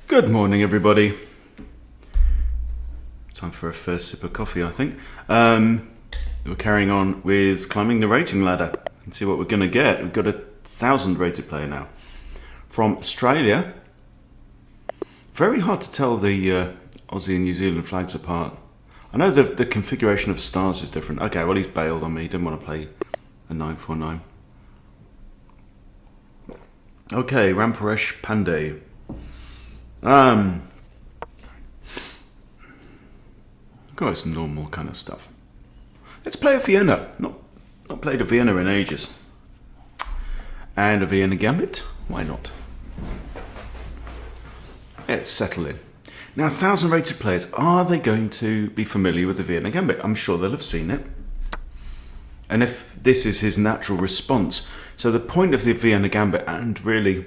Good morning, everybody. Time for a first sip of coffee, I think. We're carrying on with climbing the rating ladder and see what we're going to get. We've got a 1,000 rated player now from Australia. Very hard to tell the Aussie and New Zealand flags apart. I know the configuration of stars is different. Okay, well, he's bailed on me. He didn't want to play a 949. Okay, Ramparesh Pandey. Got some normal kind of stuff. Let's play a Vienna. Not played a Vienna in ages. And a Vienna Gambit. Why not? Let's settle in. Now, 1,000 rated players, are they going to be familiar with the Vienna Gambit? I'm sure they'll have seen it. And if this is his natural response. So the point of the Vienna Gambit, and really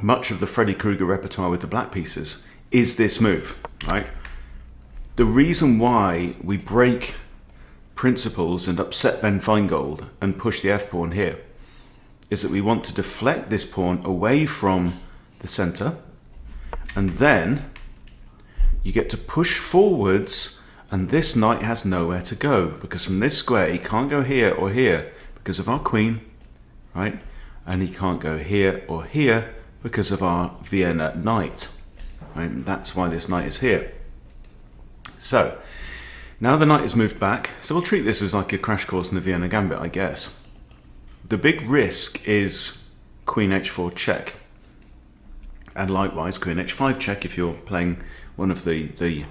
much of the Freddy Krueger repertoire with the black pieces, is this move, right? The reason why we break principles and upset Ben Feingold and push the f-pawn here is that we want to deflect this pawn away from the center, and then you get to push forwards, and this knight has nowhere to go, because from this square he can't go here or here because of our queen, right? And he can't go here or here because of our Vienna knight, right? And that's why this knight is here. So now the knight is moved back, so we'll treat this as like a crash course in the Vienna Gambit, I guess. The big risk is queen h4 check, and likewise queen h5 check if you're playing one of the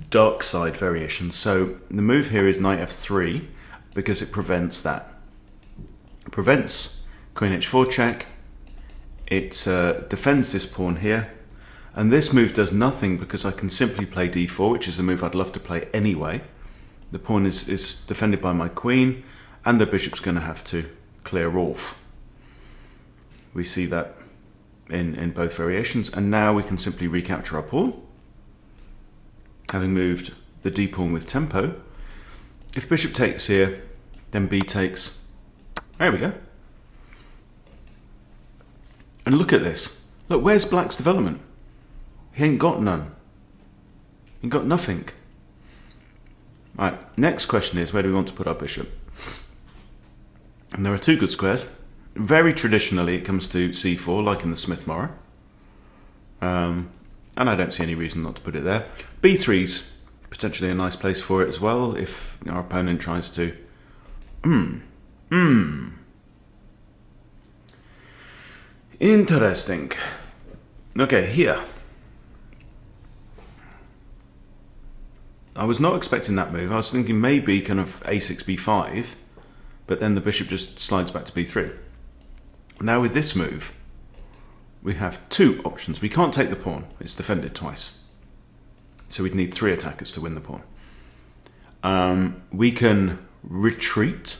dark side variations. So the move here is knight f3 because it prevents that. It prevents queen h4 check. It defends this pawn here, and this move does nothing because I can simply play d4, which is a move I'd love to play anyway. The pawn is defended by my queen, and the bishop's going to have to clear off. We see that in both variations, and now we can simply recapture our pawn, having moved the d pawn with tempo. If bishop takes here, then b takes. There we go. And look at this. Look, where's black's development? He ain't got none. He ain't got nothing. Right, next question is, where do we want to put our bishop? And there are two good squares. Very traditionally, it comes to c4, like in the Smith-Morra. And I don't see any reason not to put it there. b3's potentially a nice place for it as well, if our opponent tries to... Interesting. Okay, here. I was not expecting that move. I was thinking maybe kind of a6, b5, but then the bishop just slides back to b3. Now with this move, we have two options. We can't take the pawn. It's defended twice. So we'd need three attackers to win the pawn. We can retreat,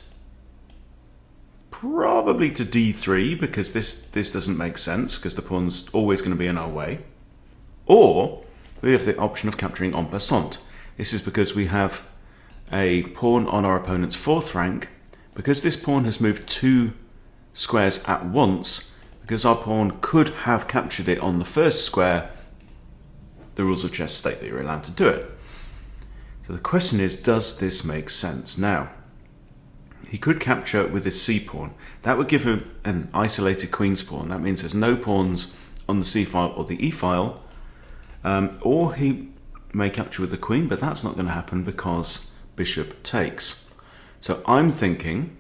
probably to d3, because this doesn't make sense, because the pawn's always going to be in our way. Or we have the option of capturing en passant. This is because we have a pawn on our opponent's fourth rank. Because this pawn has moved two squares at once, because our pawn could have captured it on the first square, the rules of chess state that you're allowed to do it. So the question is, does this make sense? Now, he could capture with his c pawn. That would give him an isolated queen's pawn. That means there's no pawns on the c file or the e file. Or he may capture with the queen, but that's not going to happen because bishop takes. So I'm thinking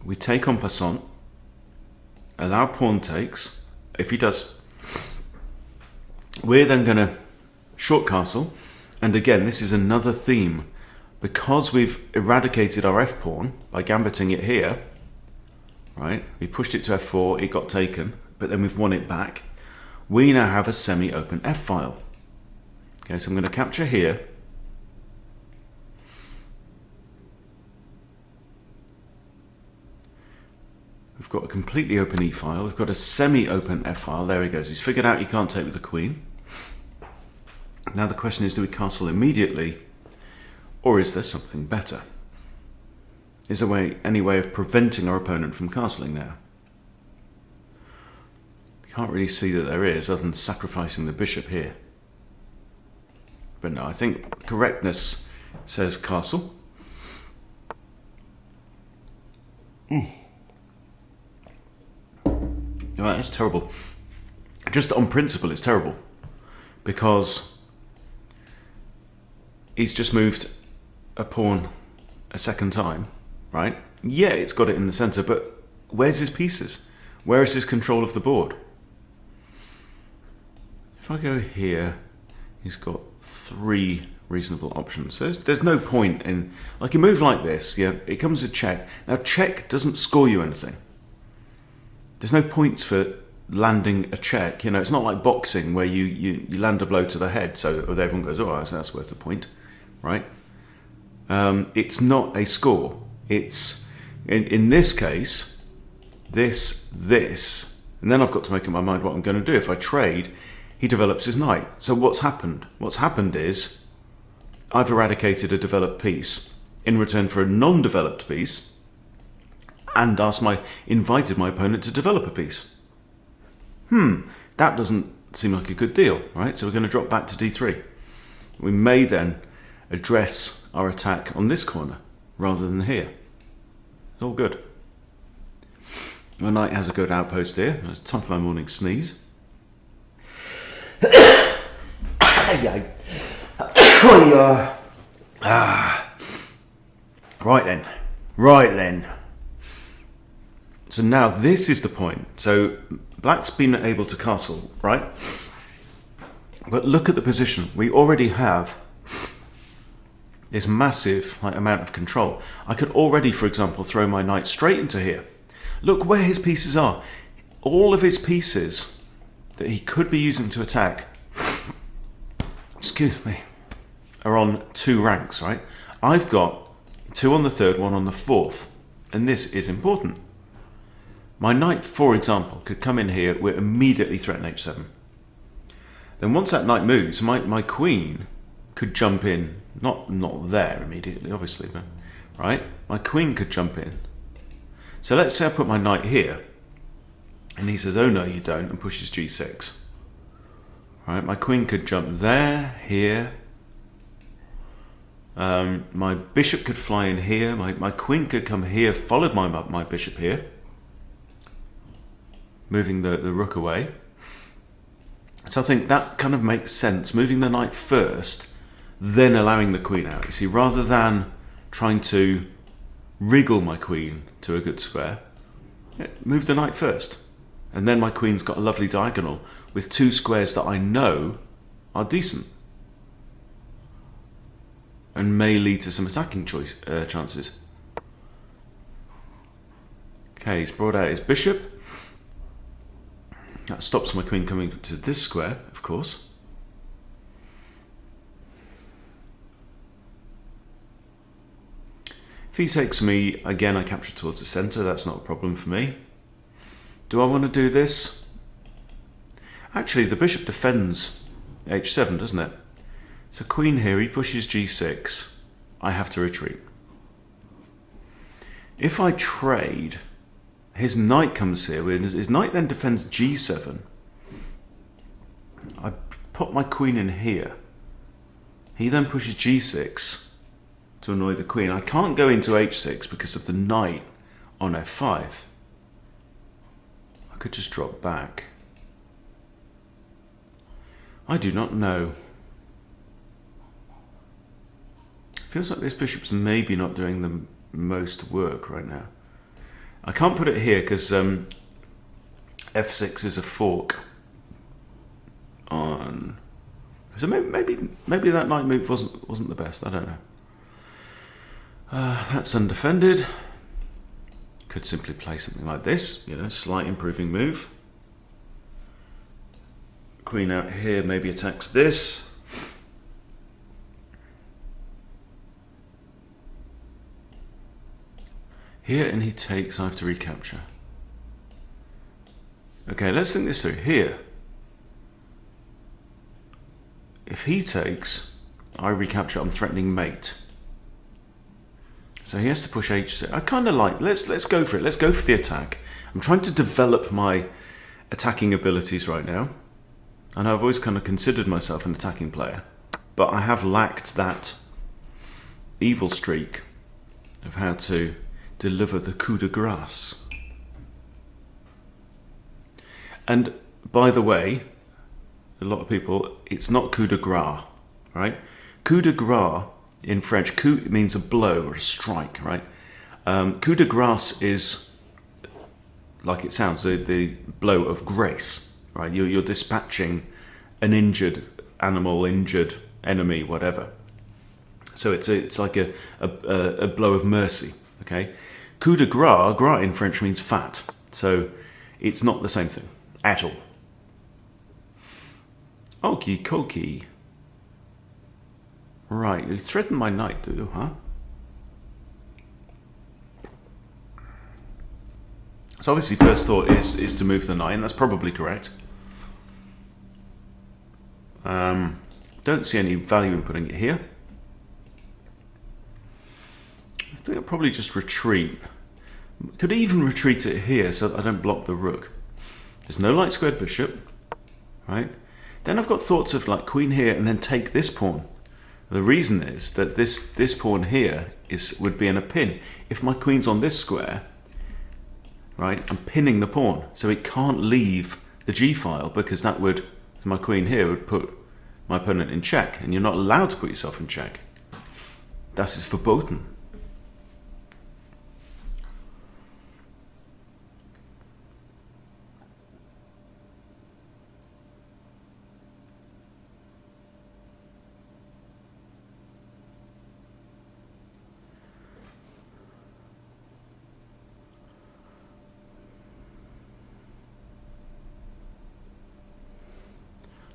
we take en passant, allow pawn takes. If he does, we're then going to short castle. And again, this is another theme. Because we've eradicated our f-pawn by gambiting it here, right? We pushed it to f4, it got taken, but then we've won it back. We now have a semi-open f-file. Okay, so I'm going to capture here. We've got a completely open e-file. We've got a semi-open f-file. There he goes. He's figured out he can't take with the queen. Now the question is, do we castle immediately? Or is there something better? Is there any way of preventing our opponent from castling now? Can't really see that there is, other than sacrificing the bishop here. But no, I think correctness says castle. Oh, that's terrible. Just on principle, it's terrible. Because he's just moved a pawn a second time, right? Yeah, it's got it in the centre, but where's his pieces? Where is his control of the board? If I go here, he's got 3 reasonable options. So there's no point in, like, you move like this, yeah, it comes a check. Now, check doesn't score you anything. There's no points for landing a check. You know, it's not like boxing where you land a blow to the head, so everyone goes, oh, that's worth a point, right? It's not a score. It's, in this case, this, and then I've got to make up my mind what I'm going to do. If I trade, he develops his knight. So what's happened? What's happened is I've eradicated a developed piece in return for a non-developed piece, and invited my opponent to develop a piece. That doesn't seem like a good deal, right? So we're going to drop back to d3. We may then address our attack on this corner rather than here. It's all good. My knight has a good outpost here. It's time for my morning sneeze. Right then. So now this is the point. So black's been able to castle, right? But look at the position. We already have this massive amount of control. I could already, for example, throw my knight straight into here. Look where his pieces are. All of his pieces that he could be using to attack, excuse me, are on 2 ranks, right? I've got 2 on the 3rd, 1 on the 4th, and this is important. My knight, for example, could come in here, we're immediately threaten h7. Then once that knight moves, my queen could jump in, not there immediately, obviously, but, right? My queen could jump in. So let's say I put my knight here, and he says, oh no you don't, and pushes g6. Right, my queen could jump there, here. My bishop could fly in here, my queen could come here, followed by my bishop here, moving the rook away. So I think that kind of makes sense, moving the knight first, then allowing the queen out. You see, rather than trying to wriggle my queen to a good square, move the knight first. And then my queen's got a lovely diagonal with 2 squares that I know are decent and may lead to some attacking chances. Okay, he's brought out his bishop. That stops my queen coming to this square, of course. If he takes me, again I capture towards the centre, that's not a problem for me. Do I want to do this? Actually, the bishop defends h7, doesn't it? So queen here, he pushes g6, I have to retreat. If I trade, his knight comes here, his knight then defends g7. I put my queen in here. He then pushes g6 to annoy the queen. I can't go into h6 because of the knight on f5. I could just drop back. I do not know. Feels like this bishop's maybe not doing the most work right now. I can't put it here because f6 is a fork on. So maybe that knight move wasn't the best. I don't know. That's undefended. Could simply play something like this, you know, slight improving move. Queen out here maybe attacks this. Here, and he takes, I have to recapture. Okay, let's think this through. Here, if he takes, I recapture, I'm threatening mate. So he has to push h6. I kind of like, let's go for it. Let's go for the attack. I'm trying to develop my attacking abilities right now. And I've always kind of considered myself an attacking player, but I have lacked that evil streak of how to deliver the coup de grace. And by the way, a lot of people, it's not coup de grace, right? Coup de grace in French, coup means a blow or a strike, right? Coup de grace is, like it sounds, the blow of grace, right? You're dispatching an injured animal, injured enemy, whatever. So it's like a blow of mercy, okay? Coup de grace, gras in French means fat, so it's not the same thing at all. Okie dokie. Right, you threaten my knight, do you, huh? So obviously first thought is to move the knight, and that's probably correct. Don't see any value in putting it here. I think I'll probably just retreat. Could even retreat it here so that I don't block the rook. There's no light squared bishop, right? Then I've got thoughts of like queen here and then take this pawn. The reason is that this pawn here would be in a pin. If my queen's on this square, right, I'm pinning the pawn, so it can't leave the g-file because that would, my queen here would put my opponent in check, and you're not allowed to put yourself in check. Das ist verboten.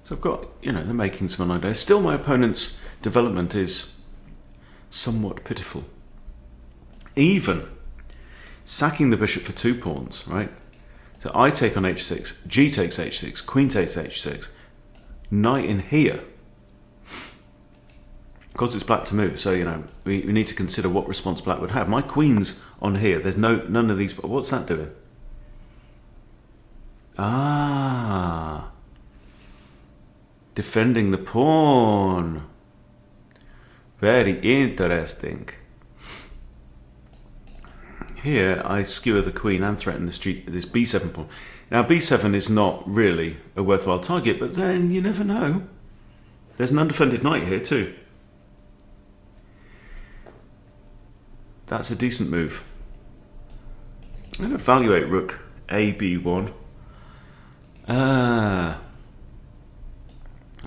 So I've got, the makings of an idea. Still, my opponent's development is somewhat pitiful. Even sacking the bishop for 2 pawns, right? So I take on h6, g takes h6, queen takes h6, knight in here. Of course, it's black to move, so, we need to consider what response black would have. My queen's on here. There's none of these. What's that doing? Ah. Defending the pawn. Very interesting. Here I skewer the queen and threaten this b7 pawn. Now b7 is not really a worthwhile target, but then you never know. There's an undefended knight here too. That's a decent move. I'm going to evaluate rook a b1.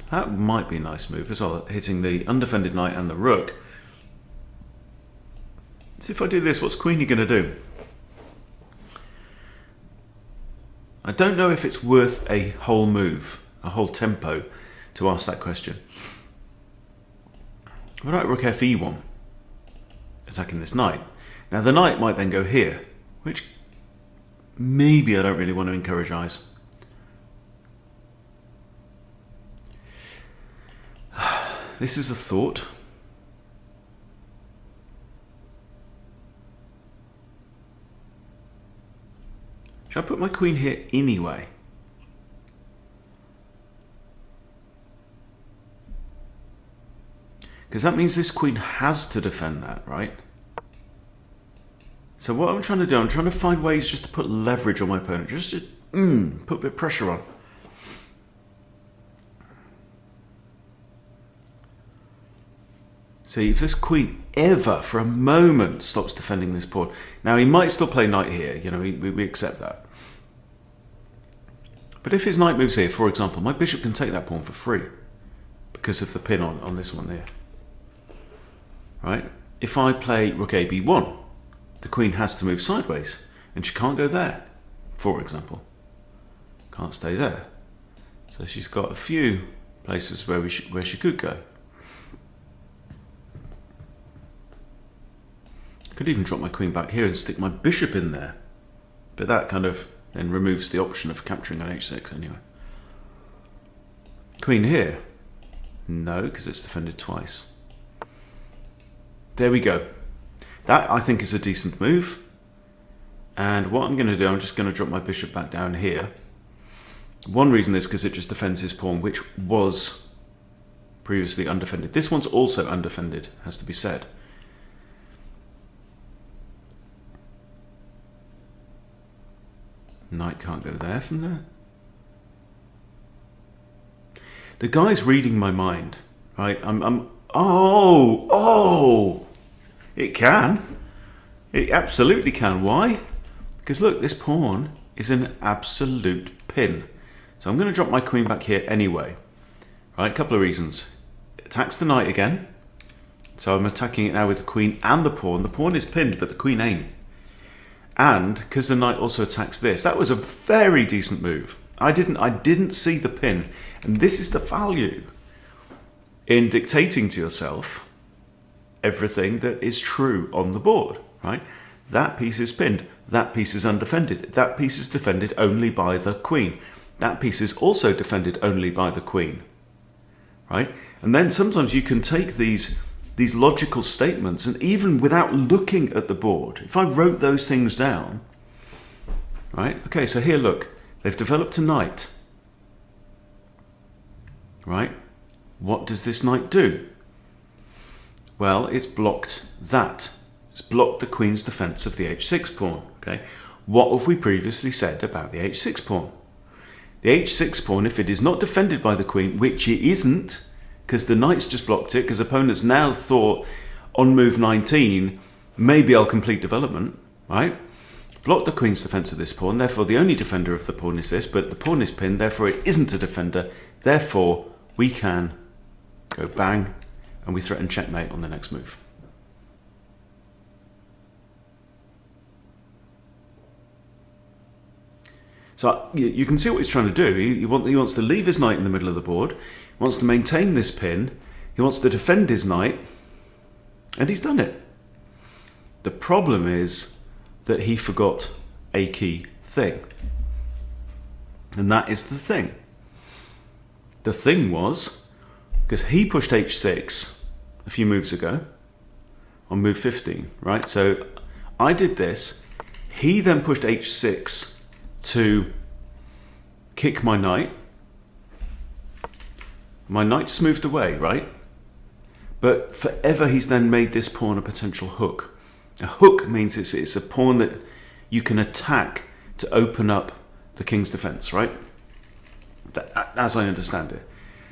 That might be a nice move as well, hitting the undefended knight and the rook. So if I do this, what's queenie going to do? I don't know if it's worth a whole move, a whole tempo, to ask that question. What about rook fe1, attacking this knight? Now the knight might then go here, which maybe I don't really want to encourage eyes. This is a thought. Should I put my queen here anyway? Because that means this queen has to defend that, right? So what I'm trying to do, I'm trying to find ways just to put leverage on my opponent, just to put a bit of pressure on. See, if this queen ever for a moment stops defending this pawn, now he might still play knight here, we accept that. But if his knight moves here, for example, my bishop can take that pawn for free because of the pin on this one there. Right? If I play rook a b1, the queen has to move sideways and she can't go there, for example. Can't stay there. So she's got a few places where she could go. Could even drop my queen back here and stick my bishop in there, but that kind of then removes the option of capturing on h6 anyway. Queen here, no, because it's defended twice. There we go. That I think is a decent move, and what I'm going to do, I'm just going to drop my bishop back down here, One reason is because it just defends his pawn, which was previously undefended. This one's also undefended, has to be said. Knight can't go there from there. The guy's reading my mind, right? Oh! It can. It absolutely can. Why? Because look, this pawn is an absolute pin. So I'm going to drop my queen back here anyway. Right, a couple of reasons. It attacks the knight again. So I'm attacking it now with the queen and the pawn. The pawn is pinned, but the queen ain't. And because the knight also attacks this, that was a very decent move. I didn't see the pin. And this is the value in dictating to yourself everything that is true on the board, right? That piece is pinned. That piece is undefended. That piece is defended only by the queen. That piece is also defended only by the queen, right? And then sometimes you can take these logical statements, and even without looking at the board, if I wrote those things down, right? Okay, so here, look, they've developed a knight, right? What does this knight do? Well, it's blocked that. It's blocked the queen's defense of the h6 pawn, okay? What have we previously said about the h6 pawn? The h6 pawn, if it is not defended by the queen, which it isn't, because the knight's just blocked it, because opponents now thought on move 19, maybe I'll complete development, right? Block the queen's defense of this pawn, therefore the only defender of the pawn is this, but the pawn is pinned, therefore it isn't a defender, therefore we can go bang, and we threaten checkmate on the next move. So you can see what he's trying to do. He wants to leave his knight in the middle of the board. He wants to maintain this pin. He wants to defend his knight. And he's done it. The problem is that he forgot a key thing. And that is the thing. The thing was, because he pushed h6 a few moves ago on move 15, right? So I did this. He then pushed h6 to kick my knight. My knight just moved away, right? But forever he's then made this pawn a potential hook. A hook means it's a pawn that you can attack to open up the king's defense, right? As I understand it.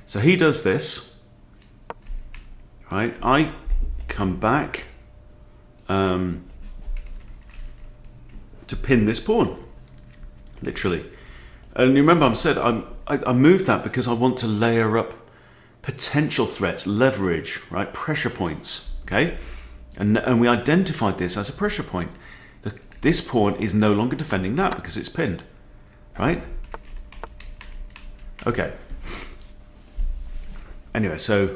So he does this, right? I come back to pin this pawn. Literally. And you remember I said I moved that because I want to layer up potential threats, leverage, right? Pressure points, okay? And we identified this as a pressure point. This pawn is no longer defending that because it's pinned, right? Okay. Anyway, so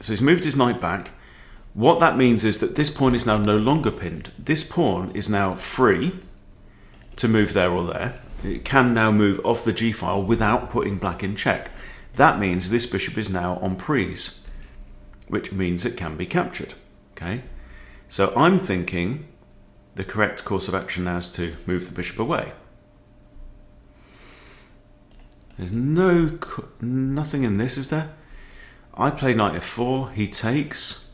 he's moved his knight back. What that means is that this pawn is now no longer pinned. This pawn is now free to move there or there. It can now move off the g-file without putting black in check. That means this bishop is now en prise, which means it can be captured. Okay, so I'm thinking the correct course of action now is to move the bishop away. There's nothing in this, is there? I play knight f4, he takes.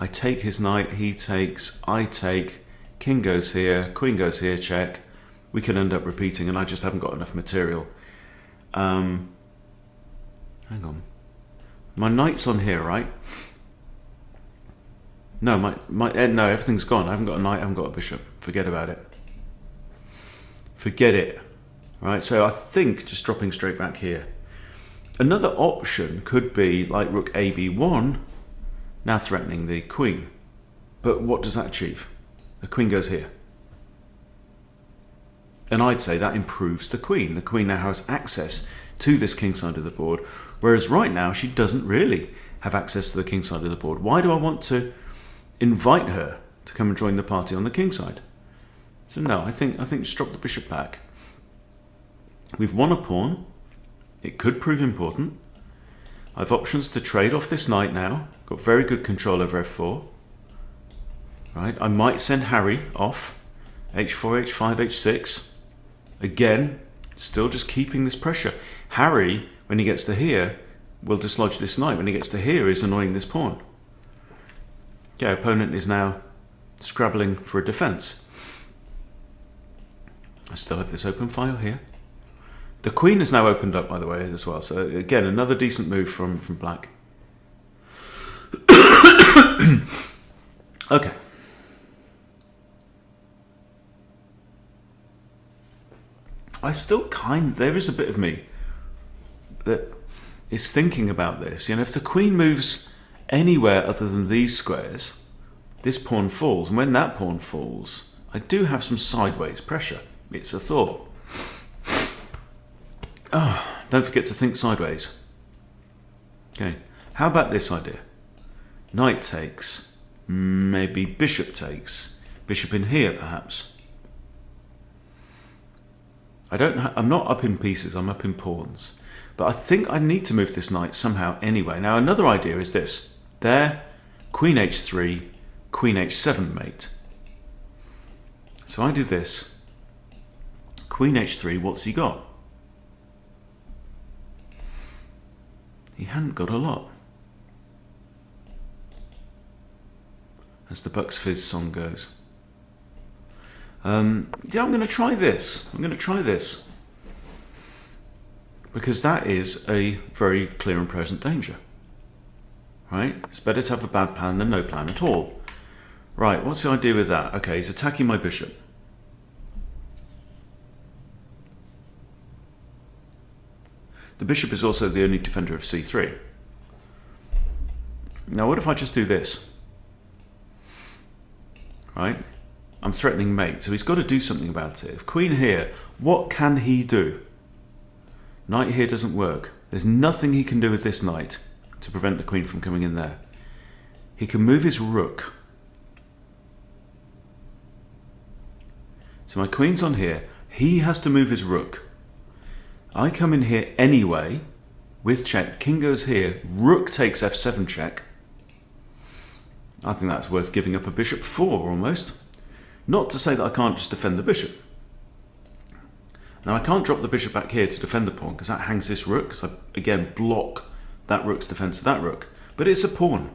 I take his knight, he takes, I take. King goes here, queen goes here, check. We can end up repeating, and I just haven't got enough material. Hang on. My knight's on here, right? No, no, everything's gone. I haven't got a knight, I haven't got a bishop. Forget about it. Forget it. Right, so I think just dropping straight back here. Another option could be like rook ab1, now threatening the queen. But what does that achieve? The queen goes here. And I'd say that improves the queen. The queen now has access to this king side of the board, whereas right now she doesn't really have access to the king side of the board. Why do I want to invite her to come and join the party on the king side? So no, I think just drop the bishop back. We've won a pawn. It could prove important. I have options to trade off this knight now. Got very good control over f4. Right, I might send Harry off. h4, h5, h6. Again, Still just keeping this pressure. Harry, when he gets to here, will dislodge this knight. When he gets to here, is annoying this pawn. Okay, opponent is now scrabbling for a defense. I still have this open file here. The queen has now opened up, by the way, as well. So again, another decent move from black. Okay. There is a bit of me that is thinking about this. If the queen moves anywhere other than these squares, this pawn falls. And when that pawn falls, I do have some sideways pressure. It's a thought. Oh, don't forget to think sideways. Okay, how about this idea? Knight takes, maybe bishop takes. Bishop in here, perhaps. I'm not up in pieces, I'm up in pawns. But I think I need to move this knight somehow anyway. Now another idea is this. There, queen h3, queen h7 mate. So I do this. Queen h3, what's he got? He hadn't got a lot. As the Bucks Fizz song goes. Yeah, I'm going to try this. Because that is a very clear and present danger. Right? It's better to have a bad plan than no plan at all. Right, what's the idea with that? Okay, he's attacking my bishop. The bishop is also the only defender of c3. Now what if I just do this? Right? I'm threatening mate, so he's got to do something about it. If queen here, what can he do? Knight here doesn't work. There's nothing he can do with this knight to prevent the queen from coming in there. He can move his rook. So my queen's on here. He has to move his rook. I come in here anyway with check. King goes here. Rook takes f7 check. I think that's worth giving up a bishop for almost. Not to say that I can't just defend the bishop. Now I can't drop the bishop back here to defend the pawn because that hangs this rook. So I, again, block that rook's defense of that rook. But it's a pawn.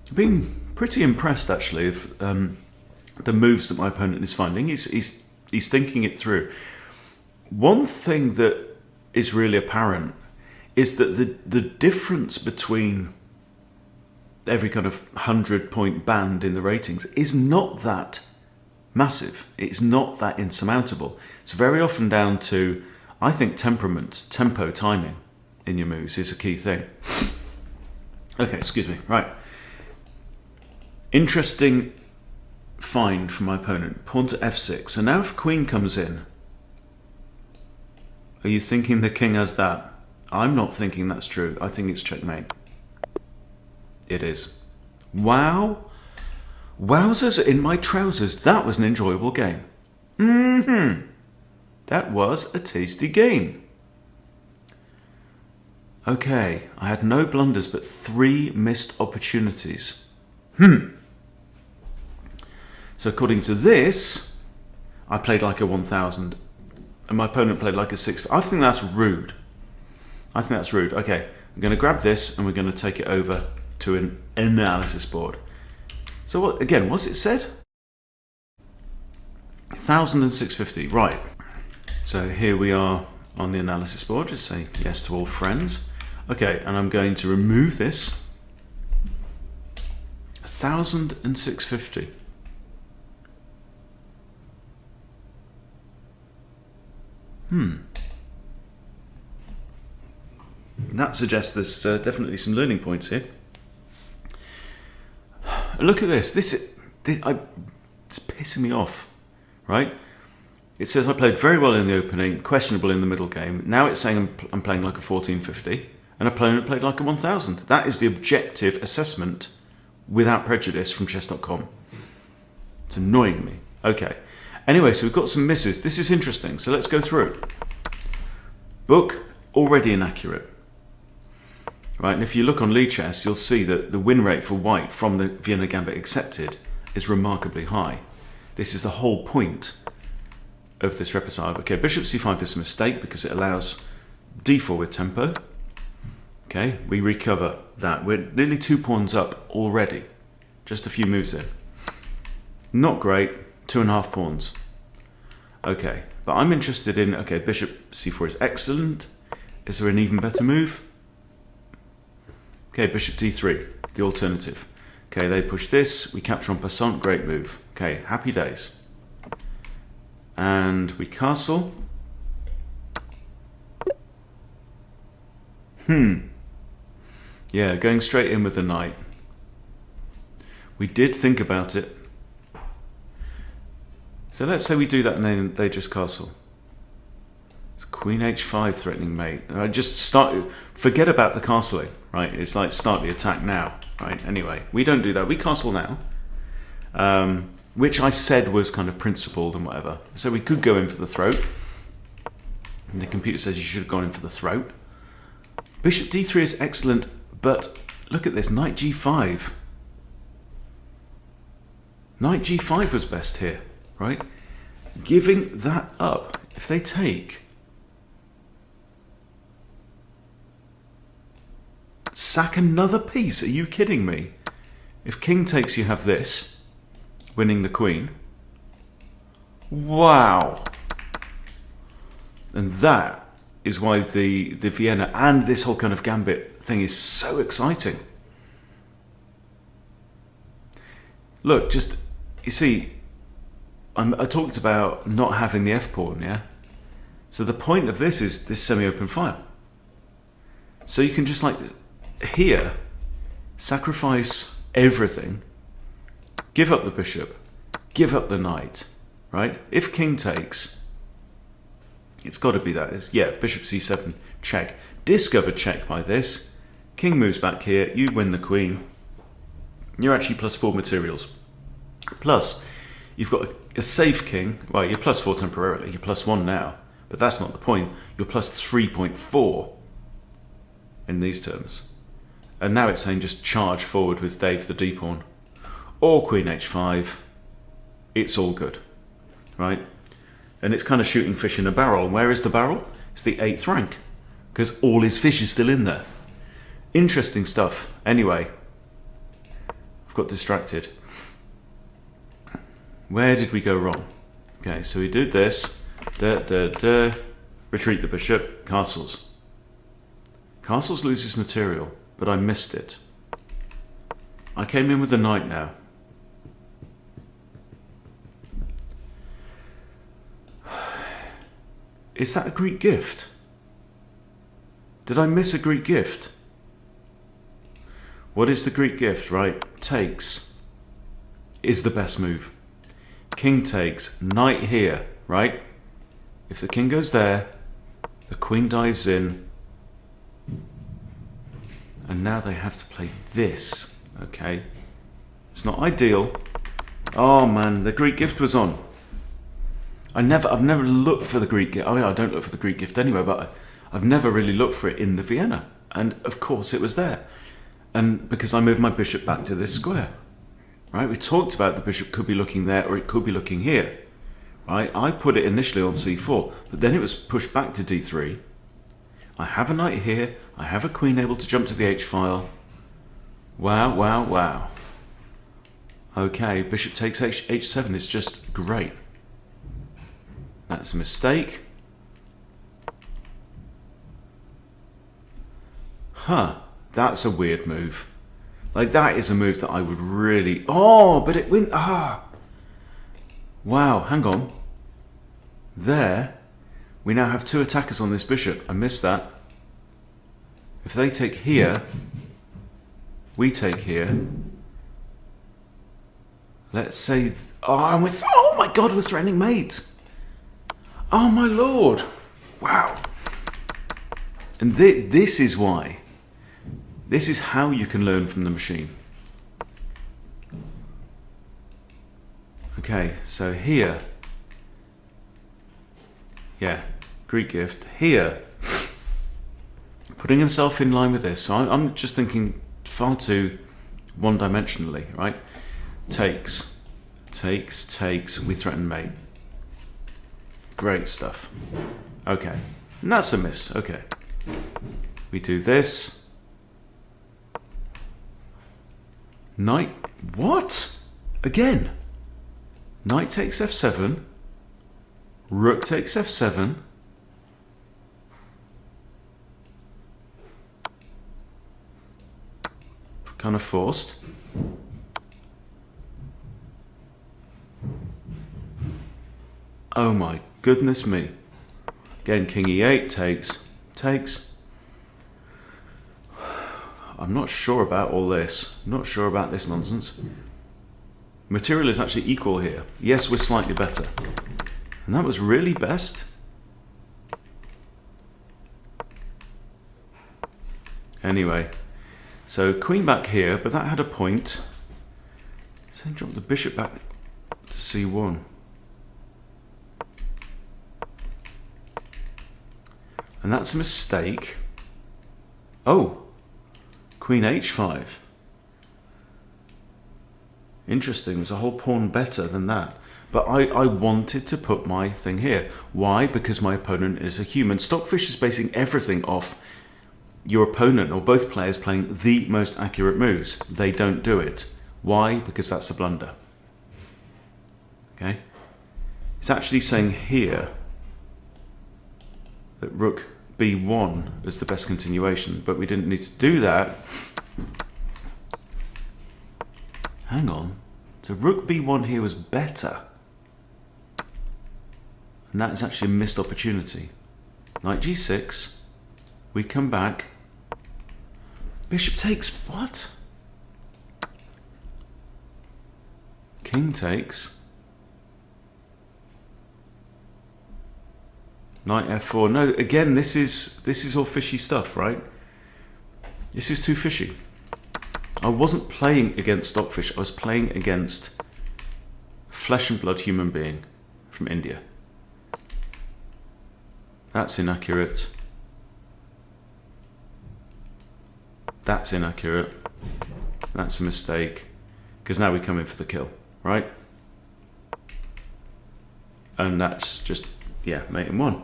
I've been pretty impressed actually of the moves that my opponent is finding. He's thinking it through. One thing that is really apparent is that the difference between every kind of 100-point band in the ratings is not that massive. It's not that insurmountable. It's very often down to, I think, temperament, tempo, timing in your moves is a key thing. Okay, excuse me. Right. Interesting find from my opponent. Pawn to f6. So now if queen comes in, are you thinking the king has that? I'm not thinking that's true. I think it's checkmate. It is. Wow. Wowzers in my trousers. That was an enjoyable game. That was a tasty game. Okay, I had no blunders but 3 missed opportunities. So according to this, I played like a 1000 and my opponent played like a 6. I think that's rude. Okay, I'm going to grab this and we're going to take it over to an analysis board. So what, again, what's it said? 100650, right. So here we are on the analysis board. Just say yes to all friends. Okay, and I'm going to remove this. 100650. That suggests there's definitely some learning points here. Look at this. It's pissing me off, right? It says I played very well in the opening, questionable in the middle game. Now it's saying I'm playing like a 1450, and opponent played like a 1000. That is the objective assessment without prejudice from chess.com. It's annoying me. Okay. Anyway, so we've got some misses. This is interesting, so let's go through it. Book, already inaccurate. Right, and if you look on Lee Chess, you'll see that the win rate for white from the Vienna Gambit accepted is remarkably high. This is the whole point of this repertoire. Okay, bishop c5 is a mistake because it allows d4 with tempo. Okay, we recover that. We're nearly 2 pawns up already. Just a few moves in. Not great, 2.5 pawns. Okay, but I'm interested in, okay, bishop c4 is excellent. Is there an even better move? Okay, bishop d3, the alternative. Okay, they push this, we capture on passant, great move. Okay, happy days. And we castle. Yeah, going straight in with the knight. We did think about it. So let's say we do that and then they just castle. It's queen h5 threatening mate. I just forget about the castling, right? It's like start the attack now, right? Anyway, we don't do that. We castle now, which I said was kind of principled and whatever. So we could go in for the throat. And the computer says you should have gone in for the throat. Bishop d3 is excellent, but look at this, knight g5. Knight g5 was best here, right? Giving that up, if they take, sack another piece, are you kidding me? If king takes, you have this, winning the queen. Wow. And that is why the Vienna and this whole kind of gambit thing is so exciting. Look, just, you see, I talked about not having the f-pawn, yeah? So the point of this is this semi-open file. So you can just like, here, sacrifice everything, give up the bishop, give up the knight, right? If king takes, it's got to be that. Yeah, bishop c7, check. Discovered check by this. King moves back here, you win the queen. You're actually +4 materials. Plus, you've got a safe king. Well, you're +4 temporarily, you're +1 now. But that's not the point. You're +3.4 in these terms. And now it's saying just charge forward with Dave the d-pawn. Or queen h5. It's all good, right? And it's kind of shooting fish in a barrel. Where is the barrel? It's the 8th rank, because all his fish is still in there. Interesting stuff. Anyway, I've got distracted. Where did we go wrong? Okay, so we did this. Retreat the bishop. Castles. Castles loses material, but I missed it. I came in with the knight now. Is that a Greek gift? Did I miss a Greek gift? What is the Greek gift, right? Takes is the best move. King takes, knight here, right? If the king goes there, the queen dives in, and now they have to play this, okay? It's not ideal. Oh man, the Greek gift was on. I've never looked for the Greek gift. I mean, I don't look for the Greek gift anyway, but I've never really looked for it in the Vienna. And of course it was there. And because I moved my bishop back to this square, right? We talked about the bishop could be looking there or it could be looking here, right? I put it initially on c4, but then it was pushed back to d3. I have a knight here. I have a queen able to jump to the h-file. Wow, wow, wow. Okay, bishop takes h7 is just great. That's a mistake. Huh, that's a weird move. Like, that is a move that I would really... Oh, but it went... Ah! Wow, hang on. There, we now have 2 attackers on this bishop. I missed that. If they take here, we take here. Let's say... Oh my god, we're threatening mate! Oh my lord! Wow! And this is why. This is how you can learn from the machine. Okay, so here. Yeah, Greek gift. Here. Putting himself in line with this. So I'm just thinking far too one-dimensionally, right? Takes. takes, we threaten mate. Great stuff. Okay, and that's a miss. Okay, we do this. Knight, what? Again. Knight takes f7. Rook takes f7. Kind of forced. Oh my goodness me. Again, king e8 takes. I'm not sure about all this. Not sure about this nonsense. Material is actually equal here. Yes, we're slightly better. And that was really best. Anyway. So queen back here, but that had a point. So then drop the bishop back to c1. And that's a mistake. Oh, queen h5. Interesting, there's a whole pawn better than that. But I wanted to put my thing here. Why? Because my opponent is a human. Stockfish is basing everything off your opponent or both players playing the most accurate moves. They don't do it. Why? Because that's a blunder. Okay? It's actually saying here that rook b1 is the best continuation, but we didn't need to do that. Hang on. So rook b1 here was better. And that is actually a missed opportunity. Knight g6. We come back. Bishop takes what? King takes. Knight f4. No, again, this is all fishy stuff, right? This is too fishy. I wasn't playing against Stockfish. I was playing against a flesh and blood human being from India. That's inaccurate. That's inaccurate. That's a mistake. Because now we come in for the kill, right? And that's just, yeah, mate in one.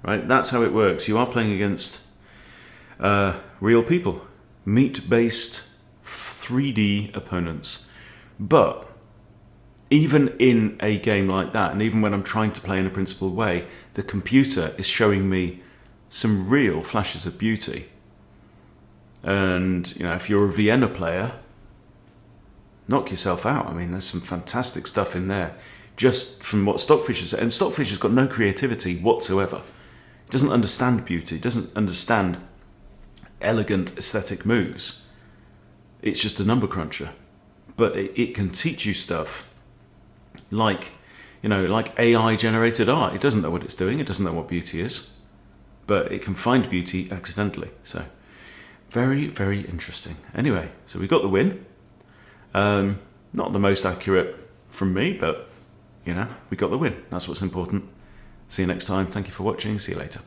Right? That's how it works. You are playing against real people. Meat-based 3D opponents. But even in a game like that, and even when I'm trying to play in a principled way, the computer is showing me some real flashes of beauty. And, you know, if you're a Vienna player, knock yourself out. I mean, there's some fantastic stuff in there. Just from what Stockfish has said. And Stockfish has got no creativity whatsoever. He doesn't understand beauty. He doesn't understand elegant aesthetic moves. It's just a number cruncher. But it can teach you stuff like, you know, like AI generated art. It doesn't know what it's doing. It doesn't know what beauty is. But it can find beauty accidentally. So very, very interesting. Anyway, so we got the win. Not the most accurate from me, but, you know, we got the win. That's what's important. See you next time. Thank you for watching. See you later.